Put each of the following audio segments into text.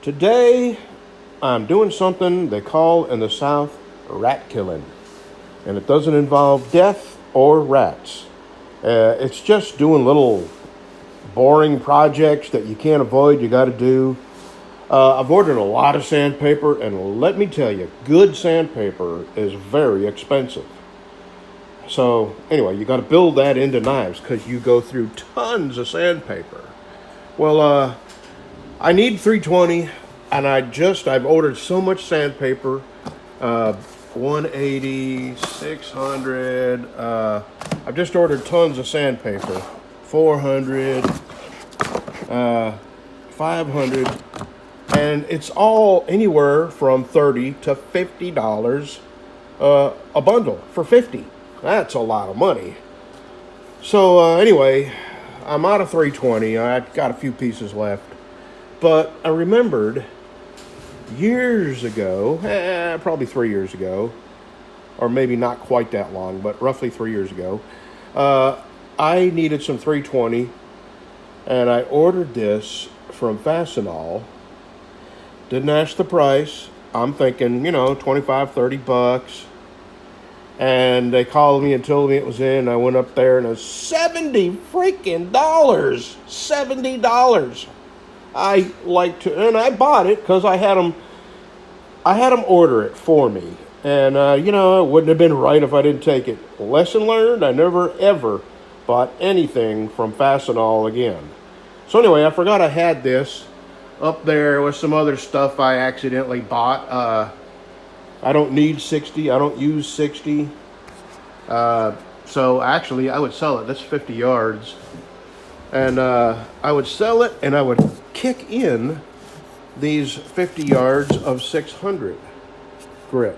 Today, I'm doing something they call in the South rat killing. And it doesn't involve death or rats. It's just doing little boring projects that you can't avoid, you got to do. I've ordered a lot of sandpaper, and let me tell you, good sandpaper is very expensive. So, anyway, you got to build that into knives because you go through tons of sandpaper. Well, I need 320, and I've ordered so much sandpaper, 180, 600, I've just ordered tons of sandpaper, 400, 500, and it's all anywhere from $30 to $50 a bundle for 50. That's a lot of money. So anyway, I'm out of 320. I've got a few pieces left. But I remembered years ago, probably 3 years ago, or maybe not quite that long, but roughly 3 years ago, I needed some 320, and I ordered this from Fastenal. Didn't ask the price. I'm thinking, 25, 30 bucks. And they called me and told me it was in. I went up there and it was $70 freaking dollars. $70. And I bought it because I had them order it for me. And, it wouldn't have been right if I didn't take it. Lesson learned, I never, ever bought anything from Fastenal again. So anyway, I forgot I had this up there with some other stuff I accidentally bought. I don't need 60. I don't use 60. So actually, I would sell it. That's 50 yards. And I would sell it, and I would kick in these 50 yards of 600 grit.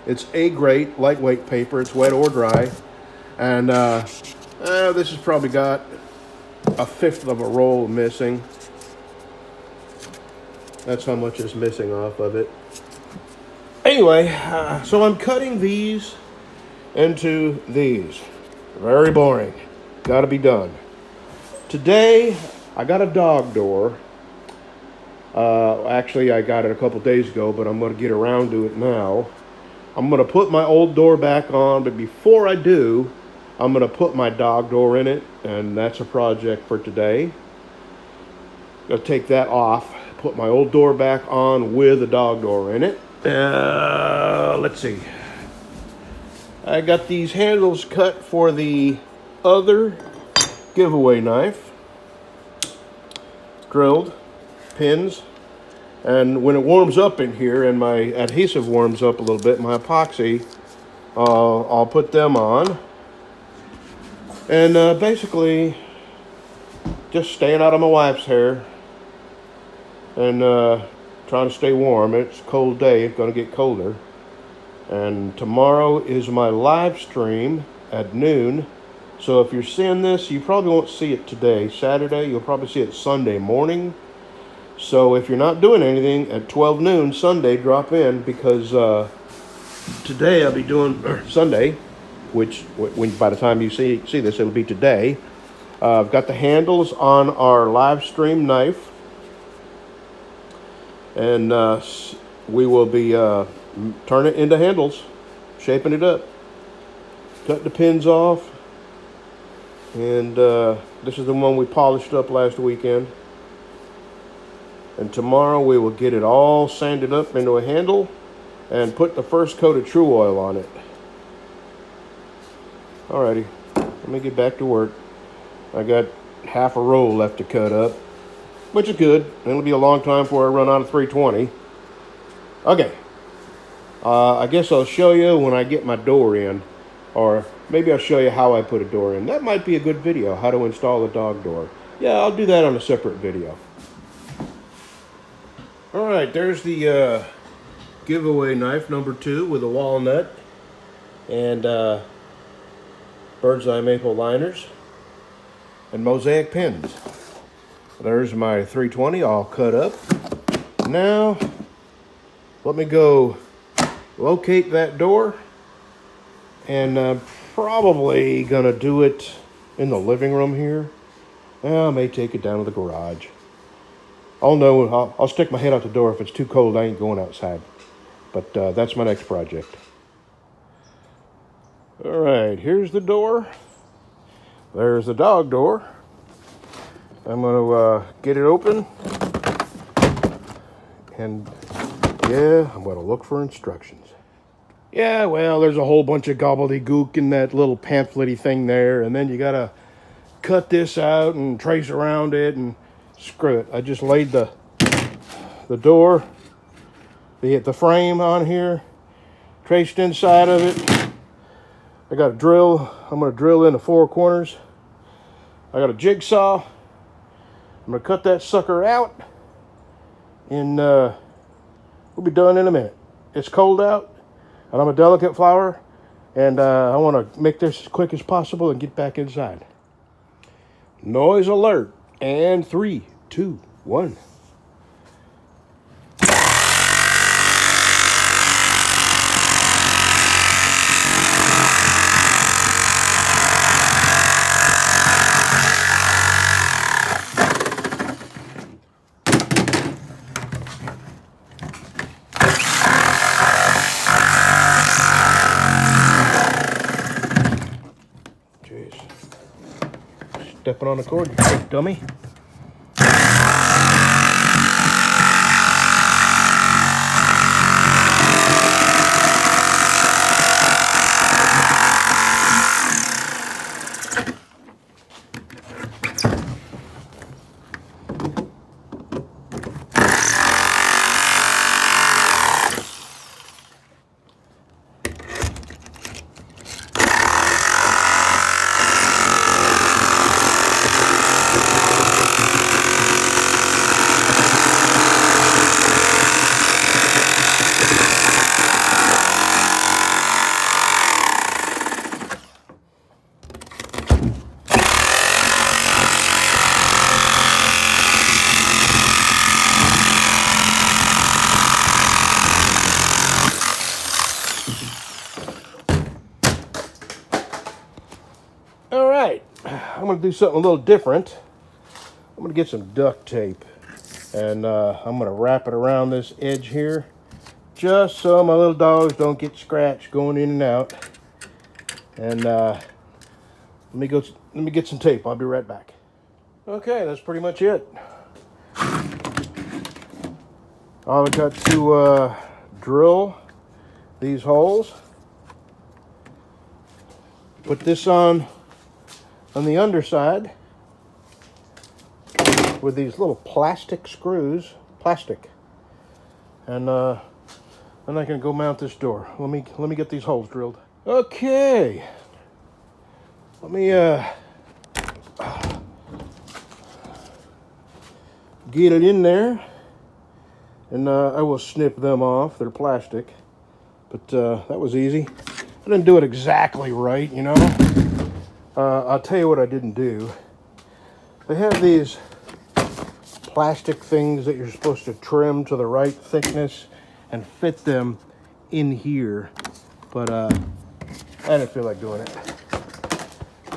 It's A-grade, lightweight paper. It's wet or dry. And this has probably got a fifth of a roll missing. That's how much is missing off of it. Anyway, so I'm cutting these into these. Very boring. Got to be done. Today, I got a dog door. Actually, I got it a couple days ago, but I'm going to get around to it now. I'm going to put my old door back on, but before I do, I'm going to put my dog door in it, and that's a project for today. I'll take that off, put my old door back on with a dog door in it. Let's see. I got these handles cut for the other giveaway knife. Drilled, pins, and when it warms up in here and my adhesive warms up a little bit, my epoxy, I'll put them on. And basically, just staying out of my wife's hair and trying to stay warm. It's a cold day. It's going to get colder. And tomorrow is my live stream at noon. So if you're seeing this, you probably won't see it today, Saturday. You'll probably see it Sunday morning. So if you're not doing anything at 12 noon Sunday, drop in because today I'll be doing Sunday, which when by the time you see this, it'll be today. I've got the handles on our live stream knife. And we will be turning it into handles, shaping it up, cut the pins off. And this is the one we polished up last weekend. And tomorrow we will get it all sanded up into a handle and put the first coat of True Oil on it. Alrighty, let me get back to work. I got half a roll left to cut up, which is good. It'll be a long time before I run out of 320. Okay. I guess I'll show you when I get my door in, or maybe I'll show you how I put a door in. That might be a good video, how to install a dog door. Yeah, I'll do that on a separate video. All right, there's the giveaway knife number 2 with a walnut and bird's eye maple liners and mosaic pins. There's my 320 all cut up. Now, let me go locate that door, and probably gonna do it in the living room here. I may take it down to the garage. I'll know. I'll stick my head out the door. If it's too cold, I ain't going outside. But that's my next project. All right, here's the door. There's the dog door. I'm going to get it open. And yeah, I'm going to look for instructions. Yeah, well, there's a whole bunch of gobbledygook in that little pamphlet-y thing there. And then you got to cut this out and trace around it and screw it. I just laid the door, the frame on here, traced inside of it. I got a drill. I'm going to drill in the four corners. I got a jigsaw. I'm going to cut that sucker out. And we'll be done in a minute. It's cold out, and I'm a delicate flower. And I want to make this as quick as possible and get back inside. Noise alert. And 3, 2, 1. Stepping on the cord, you dummy. All right, I'm going to do something a little different. I'm going to get some duct tape, and I'm going to wrap it around this edge here, just so my little dogs don't get scratched going in and out. And let me get some tape. I'll be right back. Okay, that's pretty much it. I've got to drill these holes. Put this on the underside with these little plastic screws, and then I can go mount this door. Let me get these holes drilled. Okay, let me get it in there, and I will snip them off. They're plastic, but that was easy. I didn't do it exactly right, you know. I'll tell you what I didn't do. They have these plastic things that you're supposed to trim to the right thickness and fit them in here, but I didn't feel like doing it.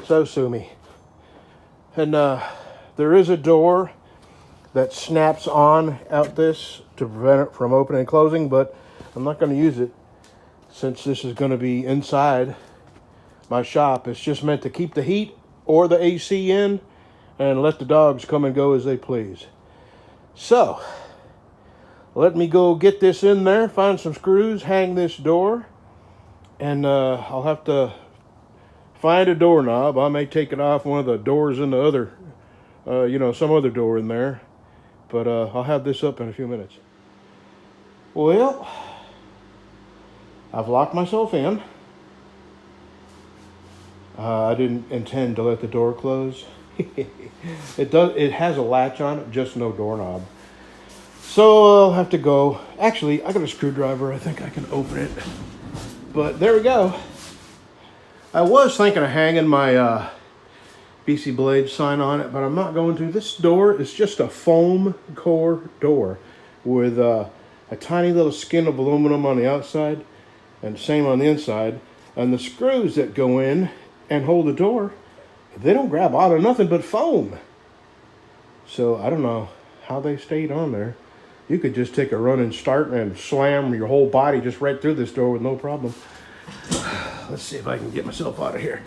So sue me. And there is a door that snaps on out this to prevent it from opening and closing, but I'm not going to use it since this is going to be inside my shop. It's just meant to keep the heat or the AC in and let the dogs come and go as they please. So, let me go get this in there, find some screws, hang this door, and I'll have to find a doorknob. I may take it off one of the doors in the other, some other door in there, but I'll have this up in a few minutes. Well, I've locked myself in. I didn't intend to let the door close. It has a latch on it, just no doorknob. So I'll have to go. Actually, I got a screwdriver. I think I can open it. But there we go. I was thinking of hanging my BC Blade sign on it, but I'm not going to. This door is just a foam core door with a tiny little skin of aluminum on the outside and same on the inside. And the screws that go in and hold the door, they don't grab out of nothing but foam. So I don't know how they stayed on there. You could just take a running start and slam your whole body just right through this door with no problem. Let's see if I can get myself out of here.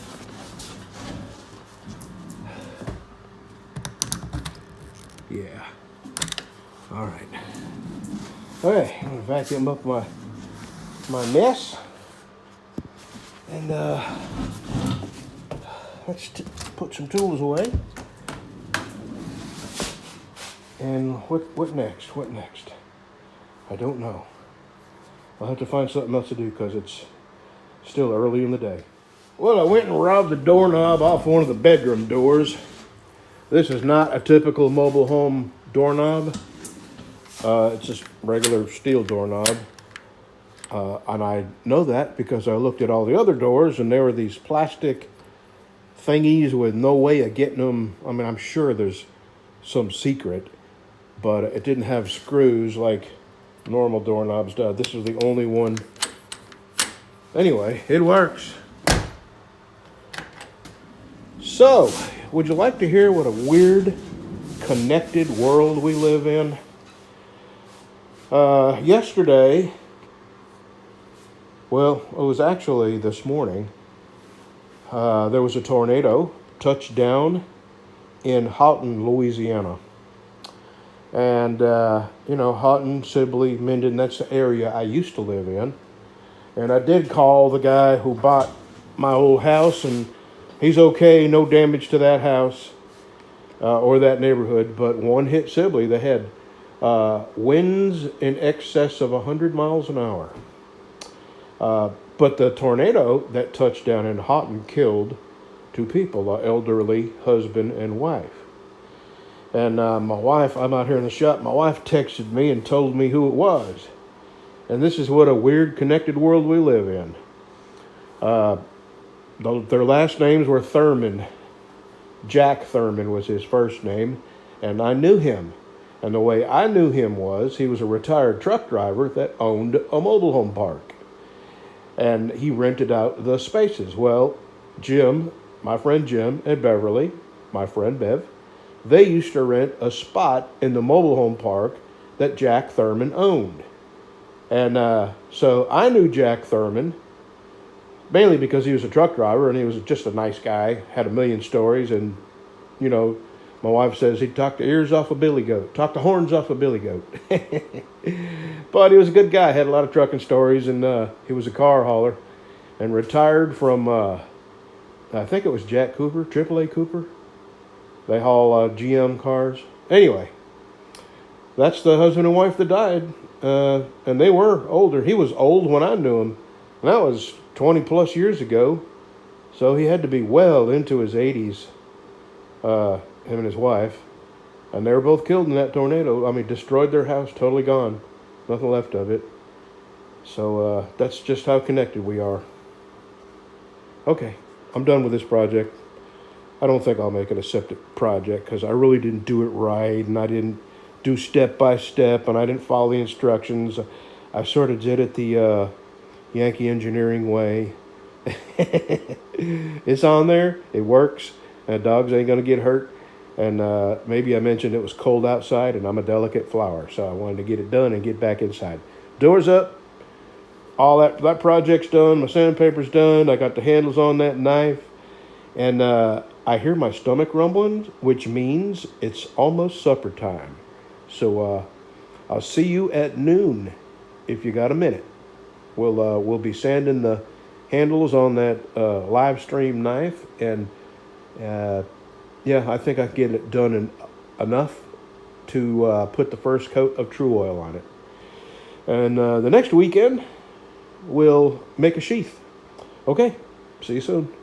Yeah. All right. Okay, I'm gonna vacuum up my mess, and let's put some tools away. And what next? What next? I don't know. I'll have to find something else to do because it's still early in the day. Well, I went and robbed the doorknob off one of the bedroom doors. This is not a typical mobile home doorknob. It's just regular steel doorknob. And I know that because I looked at all the other doors and there were these plastic thingies with no way of getting them. I mean, I'm sure there's some secret, but it didn't have screws like normal doorknobs do. This was the only one. Anyway, it works. So, would you like to hear what a weird, connected world we live in? Yesterday, well, it was actually this morning, there was a tornado touched down in Houghton, Louisiana. And, Houghton, Sibley, Minden, that's the area I used to live in. And I did call the guy who bought my old house, and he's okay, no damage to that house or that neighborhood, but one hit Sibley. They had winds in excess of 100 miles an hour. But the tornado that touched down in Houghton killed 2 people, an elderly husband and wife. And my wife, I'm out here in the shop, my wife texted me and told me who it was. And this is what a weird, connected world we live in. Their last names were Thurman. Jack Thurman was his first name, and I knew him. And the way I knew him was he was a retired truck driver that owned a mobile home park. And he rented out the spaces. Well, Jim, my friend Jim, and Beverly, my friend Bev, they used to rent a spot in the mobile home park that Jack Thurman owned. And so I knew Jack Thurman, mainly because he was a truck driver and he was just a nice guy, had a million stories. And, my wife says he'd talk the ears off a billy goat, talk the horns off a billy goat. But he was a good guy, had a lot of trucking stories, and he was a car hauler and retired from, I think it was Jack Cooper, AAA Cooper. They haul GM cars. Anyway, that's the husband and wife that died. And they were older. He was old when I knew him. And that was 20 plus years ago. So he had to be well into his 80s, him and his wife. And they were both killed in that tornado. I mean, destroyed their house, totally gone. Nothing left of it. So that's just how connected we are. Okay, I'm done with this project. I don't think I'll make it a septic project because I really didn't do it right, and I didn't do step by step, and I didn't follow the instructions. I sort of did it the Yankee engineering way. It's on there. It works. Dogs ain't going to get hurt. And maybe I mentioned it was cold outside, and I'm a delicate flower, so I wanted to get it done and get back inside. Doors up. All that project's done. My sandpaper's done. I got the handles on that knife. And I hear my stomach rumbling, which means it's almost supper time. So I'll see you at noon if you got a minute. We'll be sanding the handles on that live stream knife, and I think I can get it done enough to put the first coat of True Oil on it. And the next weekend, we'll make a sheath. Okay, see you soon.